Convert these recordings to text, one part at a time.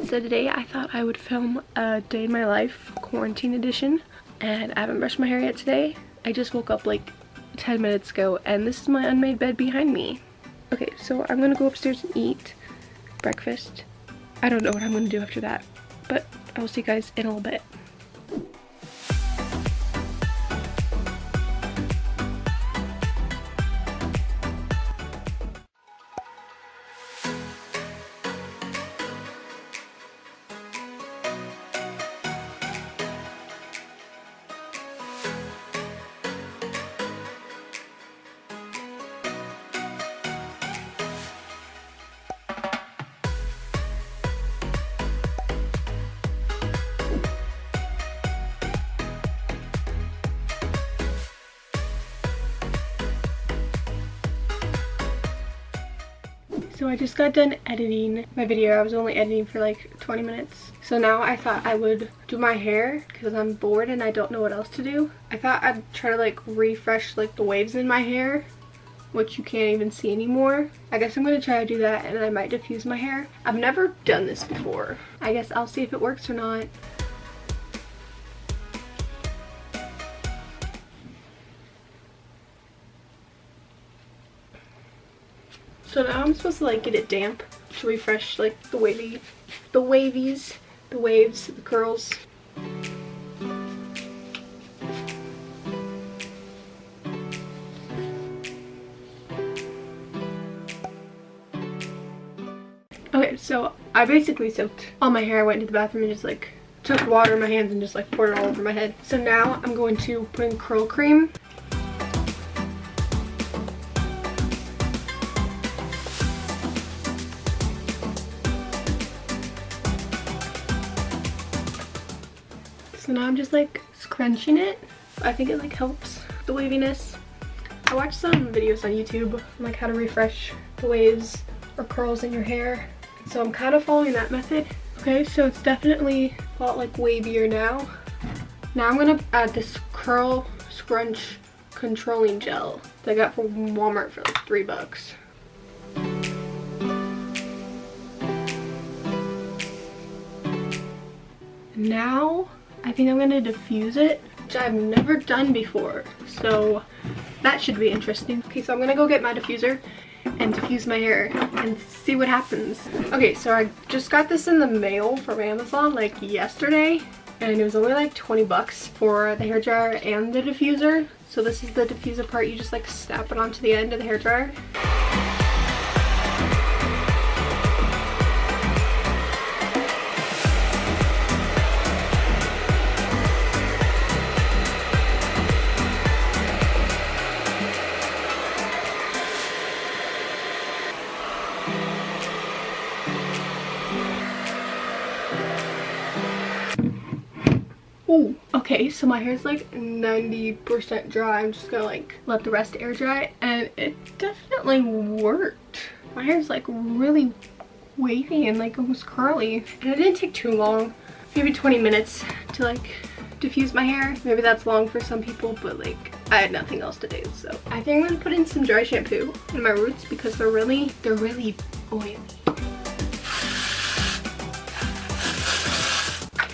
So today I thought I would film a day in my life quarantine edition, and I haven't brushed my hair yet today. I just woke up like 10 minutes ago and this is my unmade bed behind me. Okay, so I'm gonna go upstairs and eat breakfast. I don't know what I'm gonna do after that, but I will see you guys in a little bit. So I just got done editing my video. I was only editing for like 20 minutes. So now I thought I would do my hair because I'm bored and I don't know what else to do. I thought I'd try to like refresh like the waves in my hair, which you can't even see anymore. I guess I'm going to try to do that, and I might diffuse my hair. I've never done this before. I guess I'll see if it works or not. So now I'm supposed to like get it damp to refresh like the waves, the curls. Okay, so I basically soaked all my hair. I went into the bathroom and just like took water in my hands and just like poured it all over my head. So now I'm going to put in curl cream. So now I'm just like scrunching it. I think it like helps the waviness. I watched some videos on YouTube on like how to refresh the waves or curls in your hair. So I'm kind of following that method. Okay, so it's definitely a lot like wavier now. Now I'm gonna add this curl scrunch controlling gel that I got from Walmart for like $3. Now I think I'm gonna diffuse it, which I've never done before, so that should be interesting. Okay, so I'm gonna go get my diffuser and diffuse my hair and see what happens. Okay, so I just got this in the mail from Amazon like yesterday, and it was only like 20 bucks for the hair dryer and the diffuser. So this is the diffuser part. You just like snap it onto the end of the hair dryer. Ooh, okay, so my hair's like 90% dry. I'm just gonna like let the rest air dry, and it definitely worked. My hair's like really wavy and like almost curly, and it didn't take too long, maybe 20 minutes to like diffuse my hair. Maybe that's long for some people, but like I had nothing else to do, so I think I'm gonna put in some dry shampoo in my roots because they're really oily.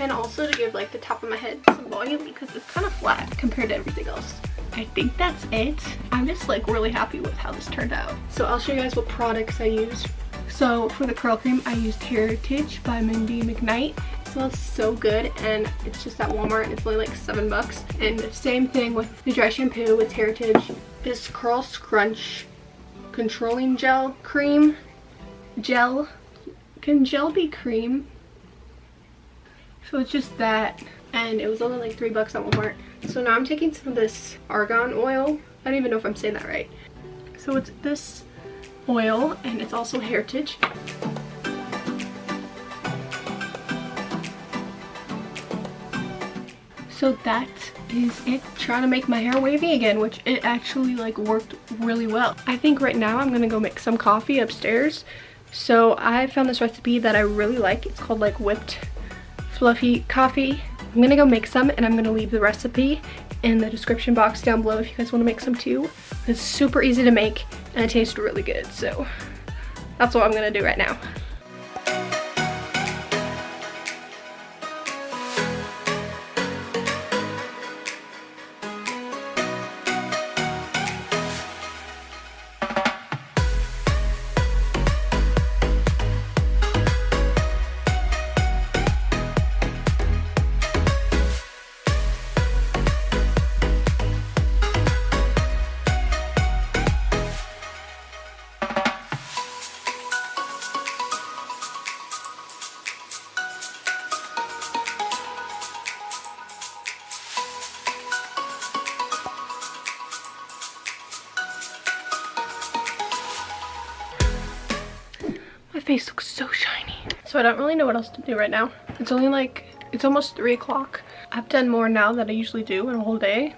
And also to give like the top of my head some volume because it's kind of flat compared to everything else. I think that's it. I'm just like really happy with how this turned out. So I'll show you guys what products I used. So for the curl cream, I used Heritage by Mindy McKnight. It smells so good, and it's just at Walmart and it's only like $7. And the same thing with the dry shampoo. It's Heritage. This Curl Scrunch Controlling Gel Cream. Gel. Can gel be cream? So it's just that, and it was only like $3 at Walmart. So now I'm taking some of this argan oil. I don't even know if I'm saying that right. So it's this oil, and it's also Heritage. So that is it. Trying to make my hair wavy again, which it actually like worked really well. I think right now I'm gonna go make some coffee upstairs. So I found this recipe that I really like. It's called like whipped fluffy coffee. I'm gonna go make some, and I'm gonna leave the recipe in the description box down below if you guys want to make some too. It's super easy to make and it tastes really good, so that's what I'm gonna do right now. My face looks so shiny. So I don't really know what else to do right now. It's only like, it's almost 3 o'clock. I've done more now than I usually do in a whole day,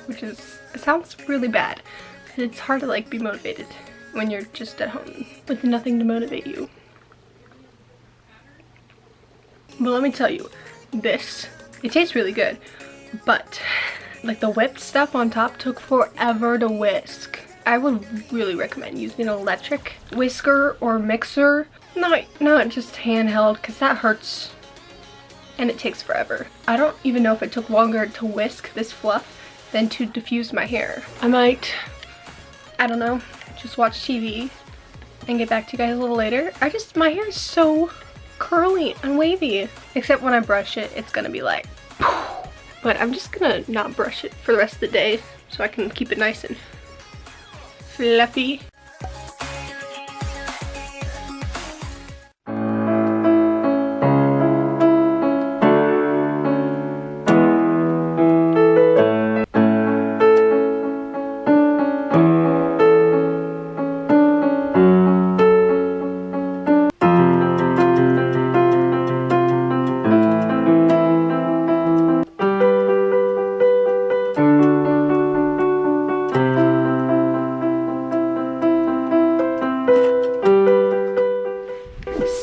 which is, it sounds really bad. It's hard to like be motivated when you're just at home with nothing to motivate you. But let me tell you, this, it tastes really good, but like the whipped stuff on top took forever to whisk. I would really recommend using an electric whisker or mixer, not just handheld, because that hurts and it takes forever. I don't even know if it took longer to whisk this fluff than to diffuse my hair. I might, I don't know, just watch TV and get back to you guys a little later. My hair is so curly and wavy, except when I brush it, it's gonna be like, but I'm just gonna not brush it for the rest of the day so I can keep it nice and fluffy.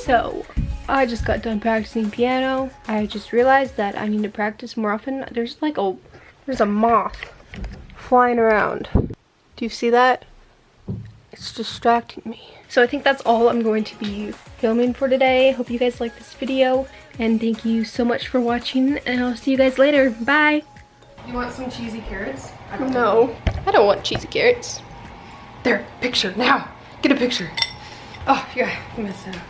So, I just got done practicing piano. I just realized that I need to practice more often. There's a moth flying around. Do you see that? It's distracting me. So I think that's all I'm going to be filming for today. Hope you guys like this video, and thank you so much for watching, and I'll see you guys later. Bye! You want some cheesy carrots? No, I don't want cheesy carrots. There, picture now. Get a picture. Oh, yeah, I messed it up.